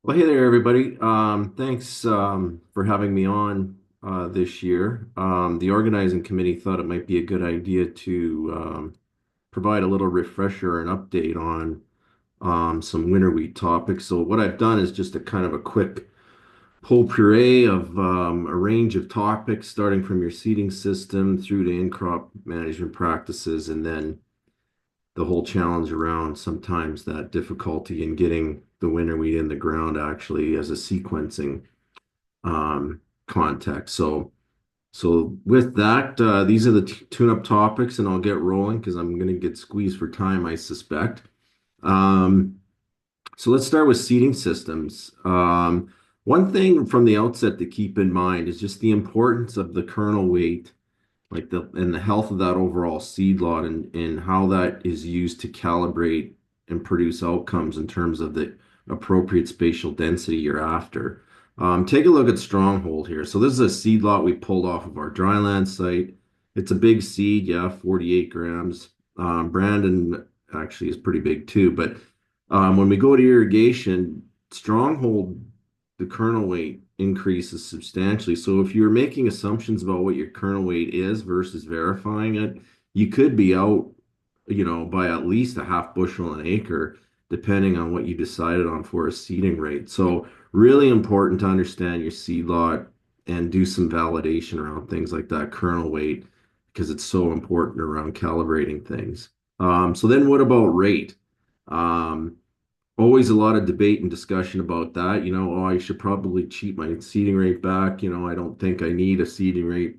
Well, hey there, everybody. Thanks for having me on this year. The organizing committee thought it might be a good idea to provide a little refresher and update on some winter wheat topics. So what I've done is just a kind of a quick potpourri of a range of topics, starting from your seeding system through to in-crop management practices, and then the whole challenge around sometimes that difficulty in getting the winter wheat in the ground actually as a sequencing um, context. So with that, these are the tune-up topics, and I'll get rolling because I'm going to get squeezed for time, I suspect. Um, so let's start with seeding systems. One thing from the outset to keep in mind is just the importance of the kernel weight, like the health of that overall seed lot, and how that is used to calibrate and produce outcomes in terms of the appropriate spatial density you're after. Take a look at Stronghold here. So this is a seed lot we pulled off of our dryland site. It's a big seed, yeah, 48 grams. Brandon actually is pretty big too, but when we go to irrigation, Stronghold, the kernel weight increases substantially. So if you're making assumptions about what your kernel weight is versus verifying it, you could be out, by at least a half bushel an acre, depending on what you decided on for a seeding rate. So really important to understand your seed lot and do some validation around things like that kernel weight because it's so important around calibrating things. So then what about rate? Um, Always a lot of debate and discussion about that. Oh, I should probably cheat my seeding rate back. I don't think I need a seeding rate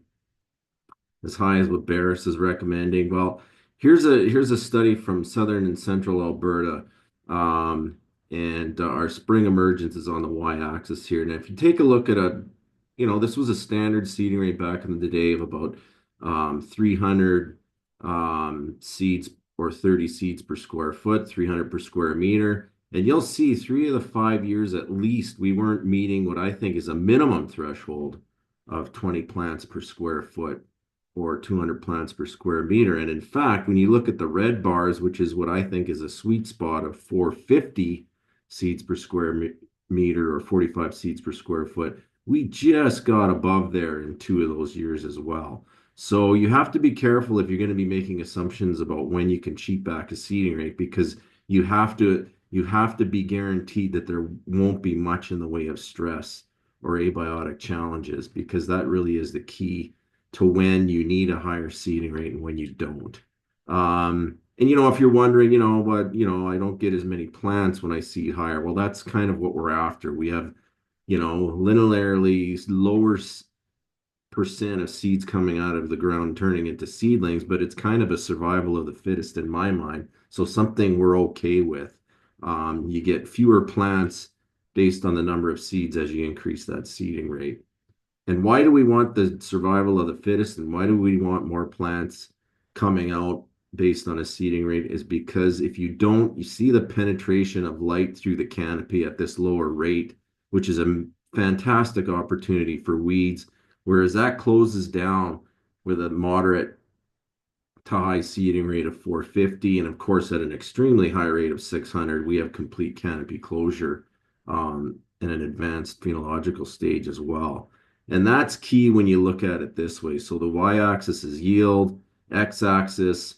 as high as what Beres is recommending. Well, here's a study from southern and central Alberta, um, and our spring emergence is on the y-axis here. Now, if you take a look at this was a standard seeding rate back in the day of about 300 seeds or 30 seeds per square foot, 300 per square meter. And you'll see 3 of the 5 years at least, we weren't meeting what I think is a minimum threshold of 20 plants per square foot or 200 plants per square meter. And in fact, when you look at the red bars, which is what I think is a sweet spot of 450 seeds per square meter or 45 seeds per square foot, we just got above there in 2 of those years as well. So you have to be careful if you're going to be making assumptions about when you can cheat back a seeding rate because you have to be guaranteed that there won't be much in the way of stress or abiotic challenges because that really is the key to when you need a higher seeding rate and when you don't. And if you're wondering, but I don't get as many plants when I seed higher. Well, that's kind of what we're after. We have, linearly lower percent of seeds coming out of the ground turning into seedlings, but it's kind of a survival of the fittest in my mind. So something we're okay with. You get fewer plants based on the number of seeds as you increase that seeding rate. And why do we want the survival of the fittest and why do we want more plants coming out based on a seeding rate is because if you don't, you see the penetration of light through the canopy at this lower rate, which is a fantastic opportunity for weeds, whereas that closes down with a moderate to high seeding rate of 450. And of course, at an extremely high rate of 600, we have complete canopy closure in an advanced phenological stage as well. And that's key when you look at it this way. So the y-axis is yield, x-axis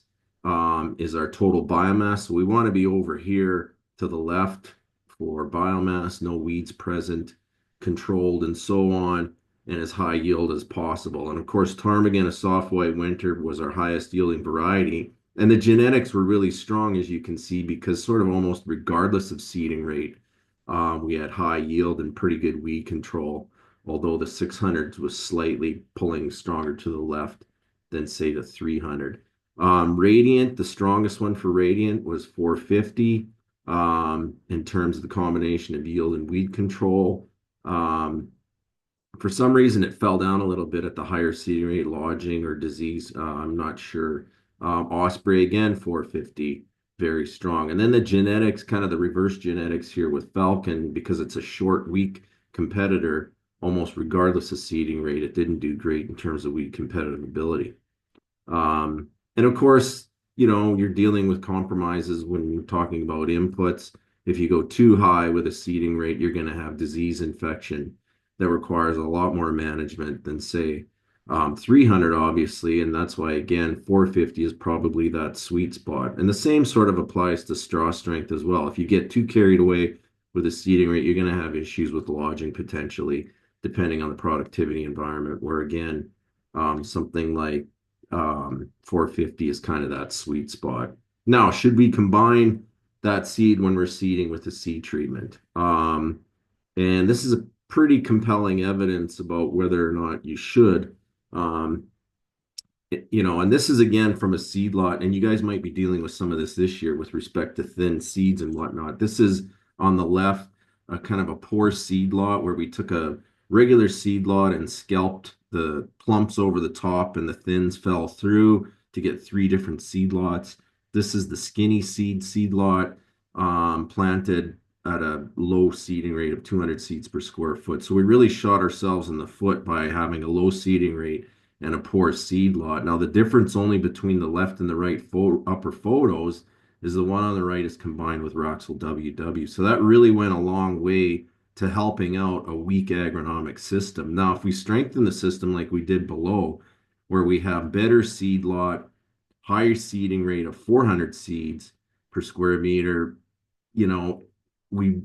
is our total biomass. So we want to be over here to the left for biomass, no weeds present, controlled, and so on and as high yield as possible. And of course, ptarmigan, a soft white winter, was our highest yielding variety. And the genetics were really strong, as you can see, because sort of almost regardless of seeding rate, we had high yield and pretty good weed control, although the 600s was slightly pulling stronger to the left than, say, the 300. Radiant, the strongest one for Radiant was 450 in terms of the combination of yield and weed control. For some reason, it fell down a little bit at the higher seeding rate, lodging or disease. I'm not sure. Osprey again, 450, very strong. And then the genetics, kind of the reverse genetics here with Falcon, because it's a short, weak competitor, almost regardless of seeding rate, it didn't do great in terms of weed competitive ability. And of course, you're dealing with compromises when you're talking about inputs. if you go too high with a seeding rate, you're going to have disease infection that requires a lot more management than, say, 300, obviously. And that's why, again, 450 is probably that sweet spot. And the same sort of applies to straw strength as well. If you get too carried away with a seeding rate, you're going to have issues with lodging potentially, depending on the productivity environment, where again, something like 450 is kind of that sweet spot. Now, should we combine that seed when we're seeding with the seed treatment? And this is a pretty compelling evidence about whether or not you should. Um, and this is again from a seed lot, and you guys might be dealing with some of this year with respect to thin seeds and whatnot. This is on the left, a kind of a poor seed lot where we took a regular seed lot and scalped the plumps over the top, and the thins fell through to get three different seed lots. This is the skinny seed lot, planted at a low seeding rate of 200 seeds per square foot. So we really shot ourselves in the foot by having a low seeding rate and a poor seed lot. Now, the difference only between the left and the right upper photos is the one on the right is combined with Roxel WW. So that really went a long way to helping out a weak agronomic system. Now, if we strengthen the system like we did below, where we have better seed lot, higher seeding rate of 400 seeds per square meter, you know, we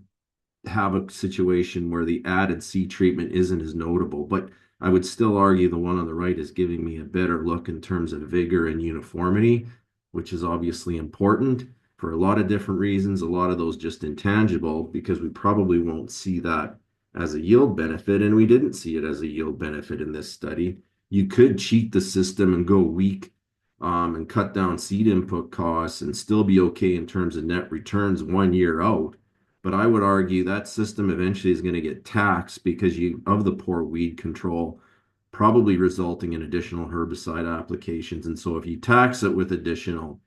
have a situation where the added seed treatment isn't as notable. But I would still argue the one on the right is giving me a better look in terms of vigor and uniformity, which is obviously important for a lot of different reasons, a lot of those just intangible, because we probably won't see that as a yield benefit, and we didn't see it as a yield benefit in this study. You could cheat the system and go weak, and cut down seed input costs and still be okay in terms of net returns 1 year out. But I would argue that system eventually is going to get taxed because you of the poor weed control, probably resulting in additional herbicide applications. And so if you tax it with additional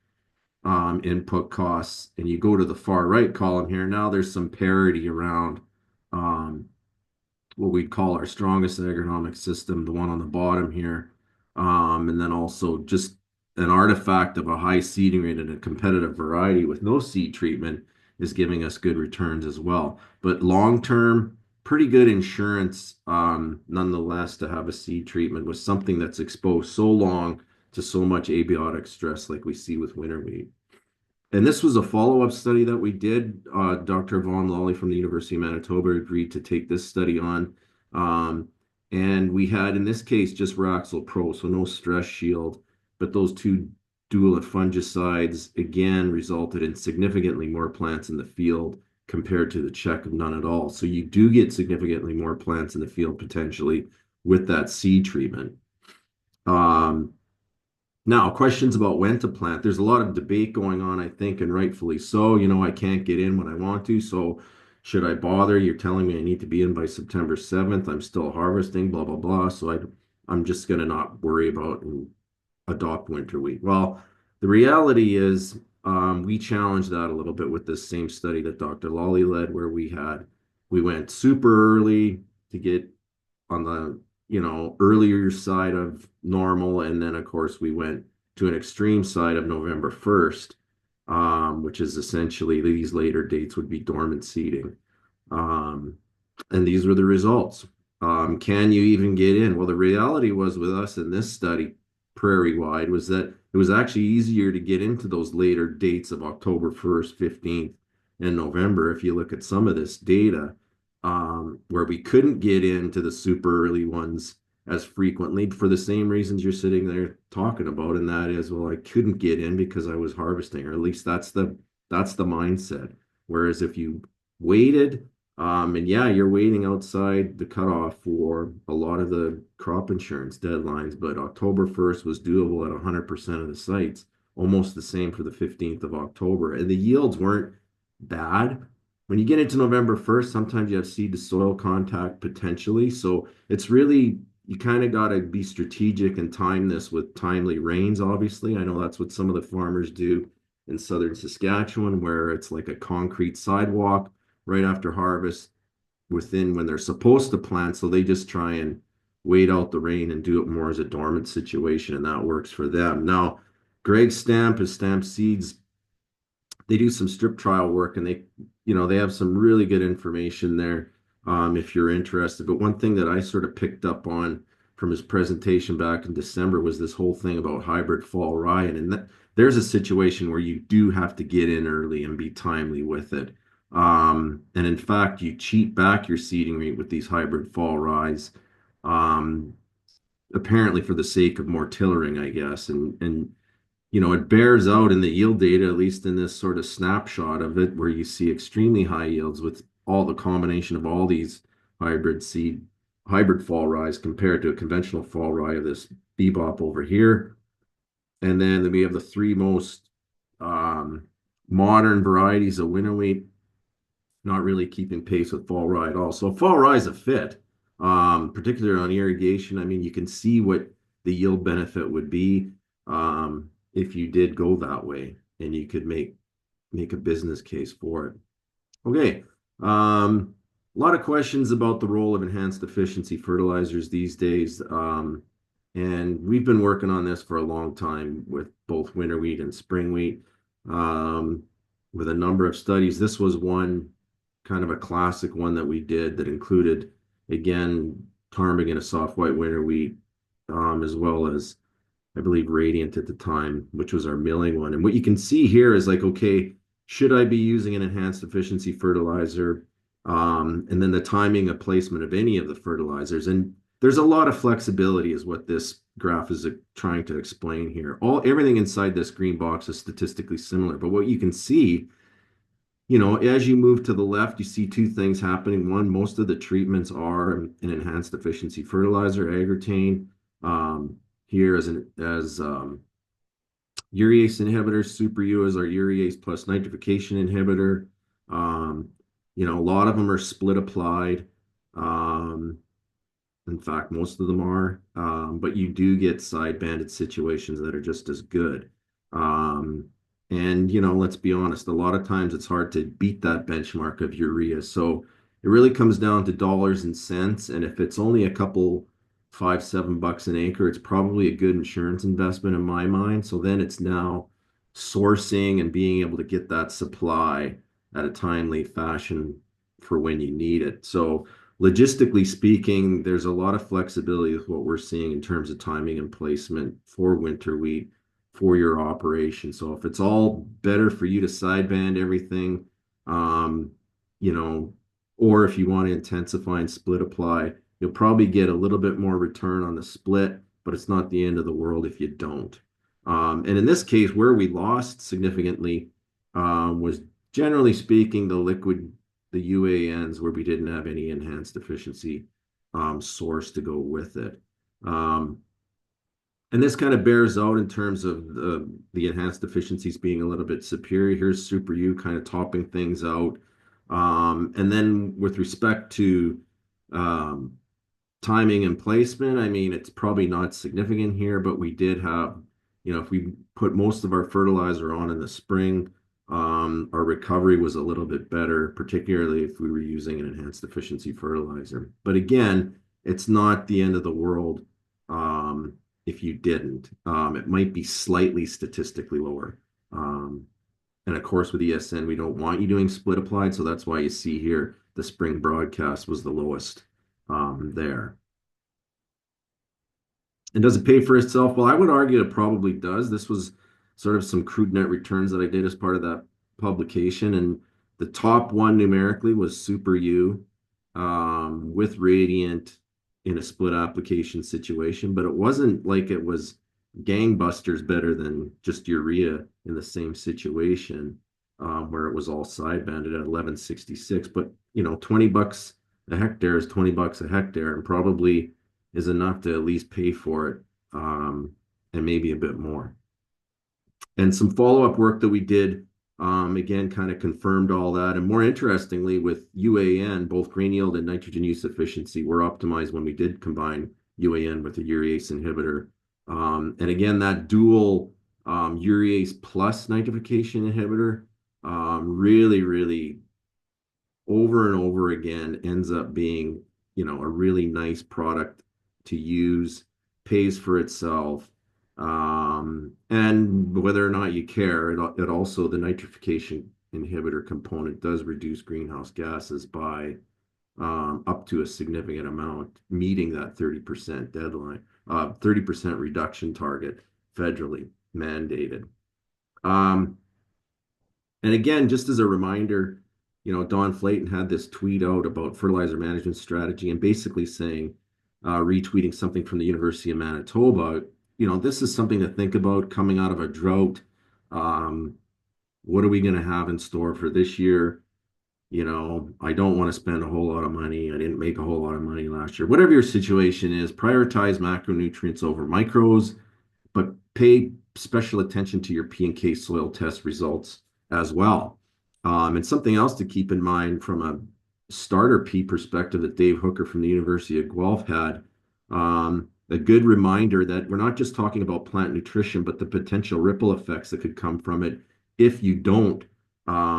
input costs and you go to the far right column here, now there's some parity around um, what we'd call our strongest agronomic system, the one on the bottom here. And then also just an artifact of a high seeding rate and a competitive variety with no seed treatment is giving us good returns as well. But long term, pretty good insurance, nonetheless, to have a seed treatment with something that's exposed so long to so much abiotic stress like we see with winter wheat. And this was a follow-up study that we did. Dr. Von Lawley from the University of Manitoba agreed to take this study on. Um, and we had, in this case, just Raxel Pro, so no stress shield. But those two dual fungicides, again, resulted in significantly more plants in the field compared to the check of none at all. So you do get significantly more plants in the field potentially with that seed treatment. Um, Now, questions about when to plant. There's a lot of debate going on, I think, and rightfully so. I can't get in when I want to, so should I bother? You're telling me I need to be in by September 7th. I'm still harvesting, blah, blah, blah. So I'm just going to not worry about and adopt winter wheat. Well, the reality is we challenged that a little bit with this same study that Dr. Lawley led, where we went super early to get on the earlier side of normal, and then of course we went to an extreme side of November 1st, which is essentially these later dates would be dormant seeding. um, and these were the results. Can you even get in? Well, the reality was with us in this study, prairie wide, was that it was actually easier to get into those later dates of October 1st, 15th, and November. If you look at some of this data, where we couldn't get into the super early ones as frequently for the same reasons you're sitting there talking about, and that is, well, I couldn't get in because I was harvesting, or at least that's the mindset. Whereas if you waited, and yeah, you're waiting outside the cutoff for a lot of the crop insurance deadlines, but October 1st was doable at 100% of the sites, almost the same for the 15th of October. And the yields weren't bad. When you get into November 1st, sometimes you have seed to soil contact potentially. So it's really, you kind of got to be strategic and time this with timely rains, obviously. I know that's what some of the farmers do in southern Saskatchewan, where it's like a concrete sidewalk right after harvest within when they're supposed to plant. So they just try and wait out the rain and do it more as a dormant situation, and that works for them. Now, Greg Stamp is Stamp Seeds they do some strip trial work, and they have some really good information there, if you're interested. But one thing that I sort of picked up on from his presentation back in December was this whole thing about hybrid fall rye, and there's a situation where you do have to get in early and be timely with it. And in fact, you cheat back your seeding rate with these hybrid fall ryes, um, apparently for the sake of more tillering, I guess. And it bears out in the yield data, at least in this sort of snapshot of it, where you see extremely high yields with all the combination of all these hybrid seed, hybrid fall ryes compared to a conventional fall rye of this bebop over here. And then we have the three most um, modern varieties of winter wheat not really keeping pace with fall rye at all. So fall rye is a fit, particularly on irrigation. I mean, you can see what the yield benefit would be, if you did go that way, and you could make a business case for it. Okay. A lot of questions about the role of enhanced efficiency fertilizers these days. And we've been working on this for a long time with both winter wheat and spring wheat, um, with a number of studies. This was one kind of a classic one that we did that included, again, ptarmigan, a soft white winter wheat, as well as I believe Radiant at the time, which was our milling one. And what you can see here is like, okay, should I be using an enhanced efficiency fertilizer? And then the timing of placement of any of the fertilizers. And there's a lot of flexibility, is what this graph is trying to explain here. Everything inside this green box is statistically similar, but what you can see, as you move to the left, you see two things happening. One, most of the treatments are an enhanced efficiency fertilizer, agrotane. Here as urease inhibitors, Super U is our urease plus nitrification inhibitor. A lot of them are split applied. Um, in fact, most of them are, but you do get side banded situations that are just as good. Um, and let's be honest, a lot of times it's hard to beat that benchmark of urea. So it really comes down to dollars and cents. And if it's only a couple, 5, 7 bucks an acre, it's probably a good insurance investment in my mind. So then it's now sourcing and being able to get that supply at a timely fashion for when you need it. So logistically speaking, there's a lot of flexibility with what we're seeing in terms of timing and placement for winter wheat for your operation. So if it's all better for you to sideband everything, um, you know, or if you want to intensify and split apply, you'll probably get a little bit more return on the split, but it's not the end of the world if you don't. And in this case, where we lost significantly, was generally speaking the UANs, where we didn't have any enhanced efficiency source to go with it. Um, and this kind of bears out in terms of the enhanced efficiencies being a little bit superior. Here's Super U kind of topping things out. And then with respect to um, timing and placement, I mean, it's probably not significant here, but we did have, if we put most of our fertilizer on in the spring, our recovery was a little bit better, particularly if we were using an enhanced efficiency fertilizer. But again, it's not the end of the world, if you didn't. It might be slightly statistically lower. And of course, with ESN, we don't want you doing split applied, so that's why you see here the spring broadcast was the lowest there. And does it pay for itself? Well, I would argue it probably does. This was sort of some crude net returns that I did as part of that publication. And the top one numerically was Super U, with Radiant in a split application situation, but it wasn't like it was gangbusters better than just urea in the same situation, where it was all sidebanded at 1166. But, 20 bucks a hectare is 20 bucks a hectare, and probably is enough to at least pay for it, and maybe a bit more. And some follow-up work that we did, again, kind of confirmed all that. And more interestingly, with UAN, both grain yield and nitrogen use efficiency were optimized when we did combine UAN with a urease inhibitor. And again, that dual urease plus nitrification inhibitor, really, really over and over again ends up being, a really nice product to use, pays for itself. And whether or not you care, it also, the nitrification inhibitor component does reduce greenhouse gases by up to a significant amount, meeting that 30% deadline, 30% reduction target federally mandated. Um, and again, just as a reminder, Don Flayton had this tweet out about fertilizer management strategy and basically saying, retweeting something from the University of Manitoba, this is something to think about coming out of a drought. Um, what are we going to have in store for this year? I don't want to spend a whole lot of money. I didn't make a whole lot of money last year. Whatever your situation is, prioritize macronutrients over micros, but pay special attention to your P and K soil test results as well. And something else to keep in mind from a starter P perspective that Dave Hooker from the University of Guelph had, a good reminder that we're not just talking about plant nutrition, but the potential ripple effects that could come from it if you don't.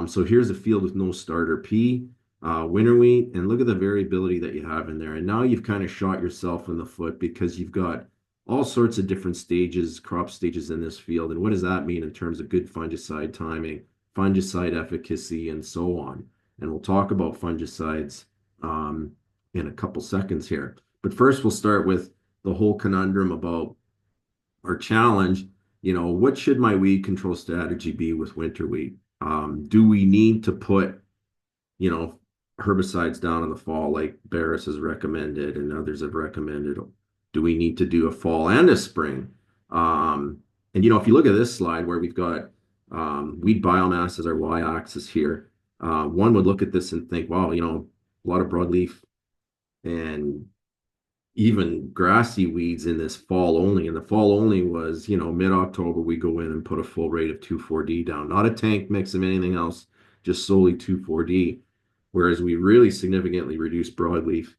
So here's a field with no starter P, winter wheat, and look at the variability that you have in there. And now you've kind of shot yourself in the foot because you've got all sorts of different stages, crop stages in this field. And what does that mean in terms of good fungicide timing, fungicide efficacy, and so on? And we'll talk about fungicides in a couple seconds here. But first, we'll start with the whole conundrum about our challenge. What should my weed control strategy be with winter wheat? Do we need to put you know, herbicides down in the fall, like Beres has recommended and others have recommended? Do we need to do a fall and a spring? And if you look at this slide where we've got weed biomass as our y-axis here, one would look at this and think, wow, a lot of broadleaf and even grassy weeds in this fall only. And the fall only was, mid-October, we go in and put a full rate of 2,4-D down, not a tank mix of anything else, just solely 2,4-D. Whereas we really significantly reduced broadleaf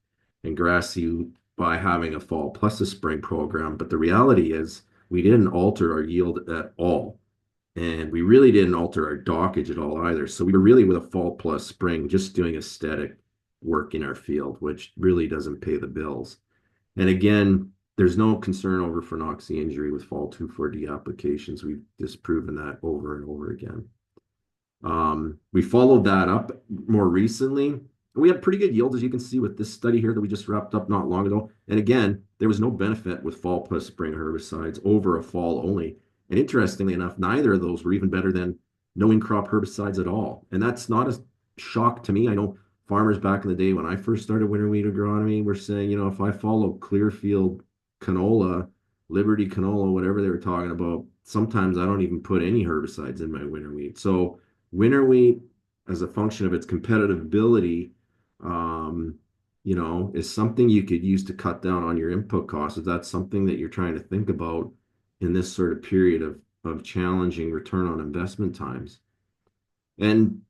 and grassy by having a fall plus a spring program. But the reality is we didn't alter our yield at all. And we really didn't alter our dockage at all either. So we were really with a fall plus spring, just doing aesthetic work in our field, which really doesn't pay the bills. And again, there's no concern over phenoxy injury with fall 2,4-D applications. We've disproven that over and over again. We followed that up more recently. We had pretty good yield, as you can see with this study here that we just wrapped up not long ago. And again, there was no benefit with fall plus spring herbicides over a fall only. And interestingly enough, neither of those were even better than no in-crop herbicides at all. And that's not a shock to me. I know farmers back in the day when I first started winter wheat agronomy were saying, if I follow Clearfield canola, Liberty canola, whatever they were talking about, sometimes I don't even put any herbicides in my winter wheat. So winter wheat, as a function of its competitive ability, is something you could use to cut down on your input costs. If that's something that you're trying to think about in this sort of period of challenging return on investment times. And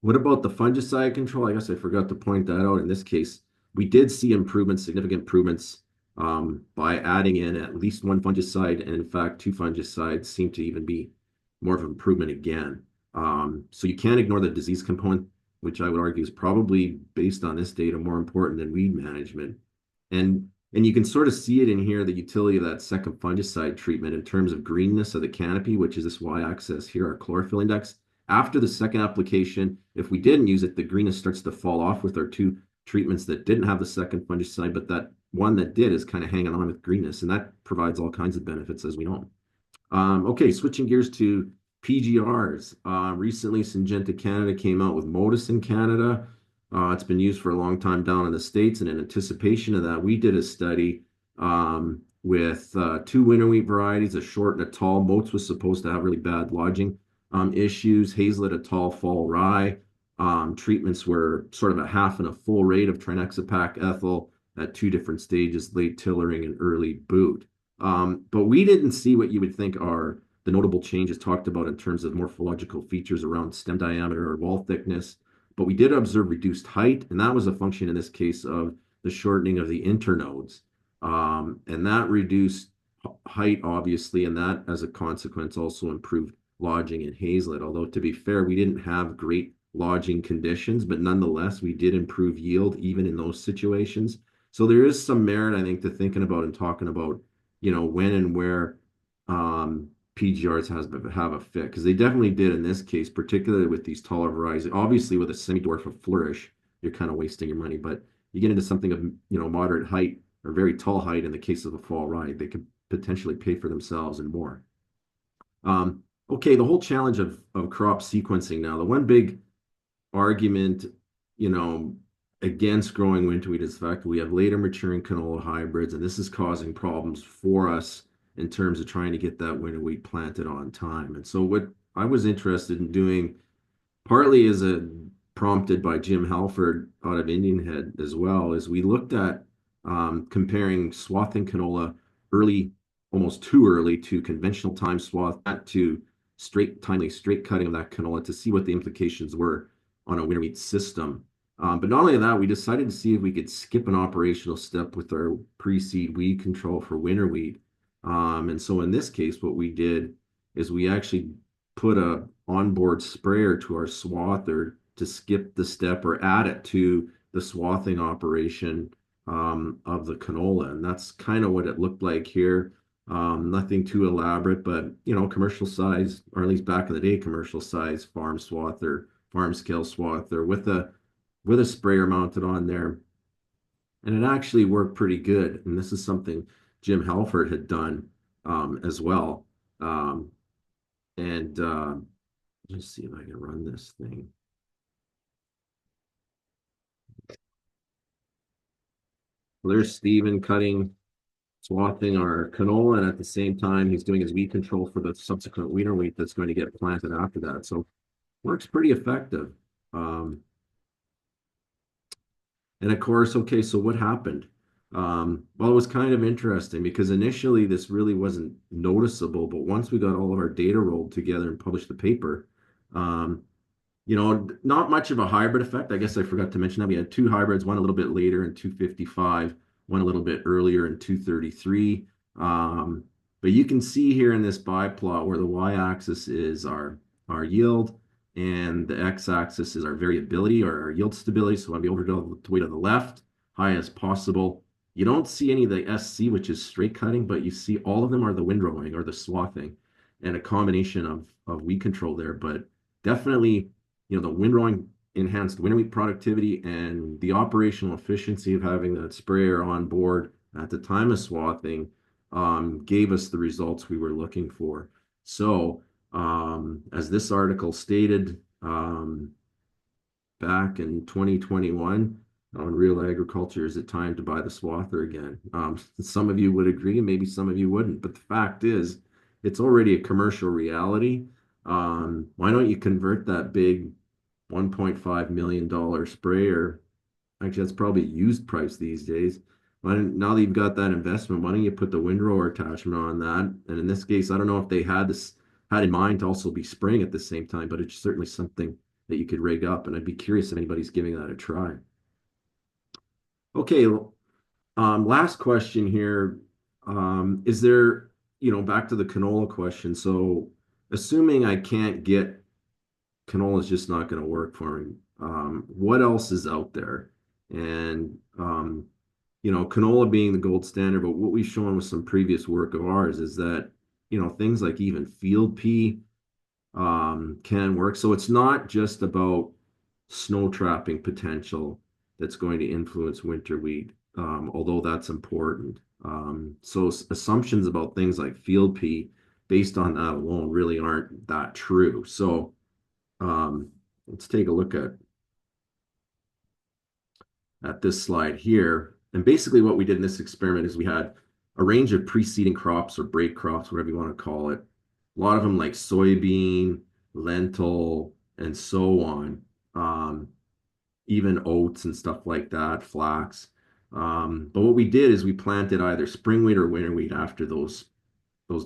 what about the fungicide control? I guess I forgot to point that out. In this case, we did see improvements, significant improvements by adding in at least one fungicide. And in fact, two fungicides seem to even be more of an improvement again. So you can't ignore the disease component, which I would argue is probably, based on this data, more important than weed management. And you can sort of see it in here, the utility of that second fungicide treatment in terms of greenness of the canopy, which is this y-axis here, our chlorophyll index. After the second application, if we didn't use it, the greenness starts to fall off with our two treatments that didn't have the second fungicide, but that one that did is kind of hanging on with greenness, and that provides all kinds of benefits, as we know. Okay, switching gears to PGRs. Recently, Syngenta Canada came out with Modus in Canada. It's been used for a long time down in the States, and in anticipation of that, we did a study with two winter wheat varieties, a short and a tall. Moats was supposed to have really bad lodging issues. Hazelett, a tall fall rye. Treatments were sort of a half and a full rate of trinexapac ethyl at two different stages, late tillering and early boot. But we didn't see what you would think are the notable changes talked about in terms of morphological features around stem diameter or wall thickness. But we did observe reduced height, and that was a function in this case of the shortening of the internodes. And that reduced height, obviously, and that as a consequence also improved lodging in Hazelett. Although, to be fair, we didn't have great lodging conditions, but nonetheless, we did improve yield even in those situations. So there is some merit, I think, to thinking about and talking about, when and where PGRs have a fit because they definitely did in this case, particularly with these taller varieties. Obviously, with a semi-dwarf of flourish, you're kind of wasting your money, but you get into something of moderate height or very tall height in the case of a fall rye, they could potentially pay for themselves and more. Okay, the whole challenge of crop sequencing now. The one big argument, you know, against growing winter wheat is the fact that we have later maturing canola hybrids, and this is causing problems for us in terms of trying to get that winter wheat planted on time. And so what I was interested in doing partly as a prompted by Jim Halford out of Indian Head as well, is we looked at comparing swathing canola early, almost too early to conventional time swath, to timely straight cutting of that canola to see what the implications were on a winter wheat system. But not only that, we decided to see if we could skip an operational step with our pre-seed weed control for winter wheat. And so in this case, what we did is we actually put a onboard sprayer to our swather to skip the step or add it to the swathing operation of the canola. And that's kind of what it looked like here. Nothing too elaborate, but commercial size, or at least back in the day, commercial size farm swather, farm scale swather with a sprayer mounted on there. And it actually worked pretty good. And this is something Jim Halford had done as well. Um, and Let's see if I can run this thing. Well, there's Steven swathing our canola, and at the same time, he's doing his weed control for the subsequent winter wheat that's going to get planted after that. So works pretty effective. Um, and of course, okay, so what happened? Well, it was kind of interesting because initially this really wasn't noticeable, but once we got all of our data rolled together and published the paper, um, not much of a hybrid effect. I guess I forgot to mention that we had two hybrids, one a little bit later in 255, one a little bit earlier in 233. But you can see here in this biplot where the y-axis is our yield and the x-axis is our variability or our yield stability. So I'll be over to the way to the left, high as possible. You don't see any of the SC, which is straight cutting, but you see all of them are the windrowing or the swathing and a combination of weed control there. But definitely the windrowing enhanced winter wheat productivity and the operational efficiency of having that sprayer on board at the time of swathing gave us the results we were looking for. So, as this article stated back in 2021 on Real Agriculture, is it time to buy the swather again? Some of you would agree, and maybe some of you wouldn't. But the fact is, it's already a commercial reality. Why don't you convert that big $1.5 million sprayer? Actually, that's probably used price these days. Now that you've got that investment, why don't you put the windrower attachment on that? And in this case, I don't know if they had in mind to also be spraying at the same time, but it's certainly something that you could rig up. And I'd be curious if anybody's giving that a try. Okay, last question here. Is there, back to the canola question. So assuming I can't get canola is just not going to work for me. What else is out there? And canola being the gold standard, but what we've shown with some previous work of ours is that things like even field pea can work. So it's not just about snow trapping potential that's going to influence winter wheat, although that's important. So assumptions about things like field pea based on that alone really aren't that true. So um, let's take a look at this slide here. And basically what we did in this experiment is we had a range of preceding crops or break crops, whatever you want to call it. A lot of them like soybean, lentil, and so on. Even oats and stuff like that, flax. But what we did is we planted either spring wheat or winter wheat after those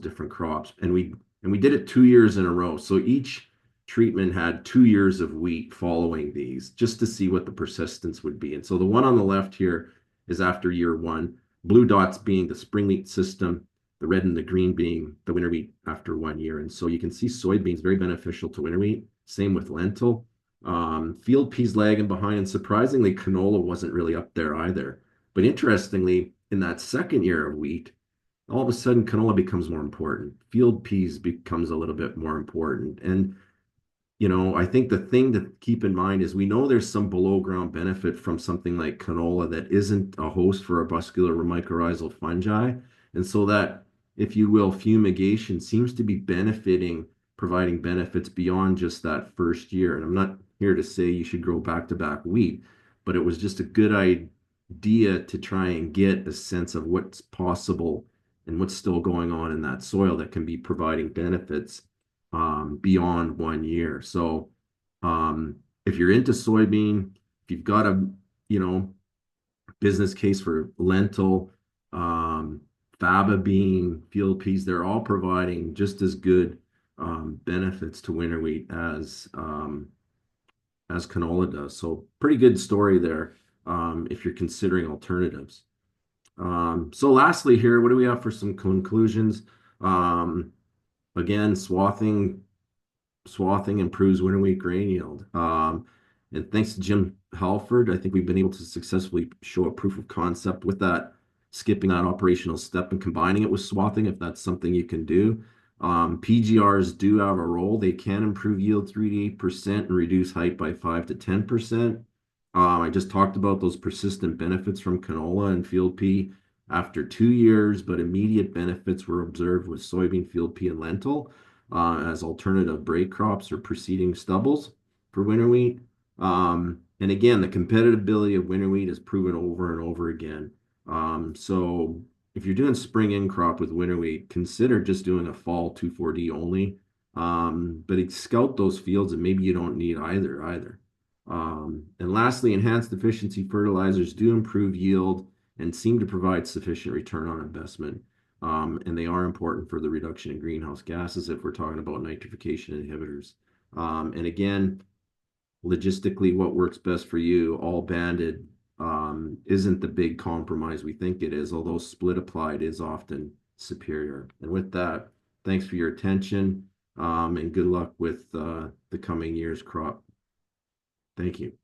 different crops. And we did it 2 years in a row. So each treatment had 2 years of wheat following these just to see what the persistence would be. And so the one on the left here is after year one, blue dots being the spring wheat system, the red and the green being the winter wheat after 1 year. And so you can see soybeans very beneficial to winter wheat. Same with lentil. Field peas lagging behind, and surprisingly, canola wasn't really up there either. But interestingly, in that second year of wheat, all of a sudden canola becomes more important. Field peas becomes a little bit more important. And I think the thing to keep in mind is we know there's some below ground benefit from something like canola that isn't a host for a vascular mycorrhizal fungi. And so that, if you will, fumigation seems to be providing benefits beyond just that first year. And I'm not here to say you should grow back to back wheat, but it was just a good idea to try and get a sense of what's possible and what's still going on in that soil that can be providing benefits beyond 1 year. So if you're into soybean, if you've got a you know business case for lentil, um, faba bean, field peas, they're all providing just as good benefits to winter wheat as canola does. So pretty good story there if you're considering alternatives. So lastly here, what do we have for some conclusions? Um, Again, swathing improves winter wheat grain yield. And thanks to Jim Halford, I think we've been able to successfully show a proof of concept with that, skipping that operational step and combining it with swathing if that's something you can do. PGRs do have a role. They can improve yield 3 to 8% and reduce height by 5 to 10%. I just talked about those persistent benefits from canola and field pea after 2 years, but immediate benefits were observed with soybean, field pea, and lentil as alternative break crops or preceding stubbles for winter wheat. And again, the competitivity of winter wheat is proven over and over again. So if you're doing spring in crop with winter wheat, consider just doing a fall 2,4-D only. But scout those fields and maybe you don't need either. And lastly, enhanced efficiency fertilizers do improve yield and seem to provide sufficient return on investment. And they are important for the reduction in greenhouse gases if we're talking about nitrification inhibitors. And again, logistically, what works best for you, all banded, isn't the big compromise we think it is, although split applied is often superior. And with that, thanks for your attention and good luck with the coming year's crop. Thank you.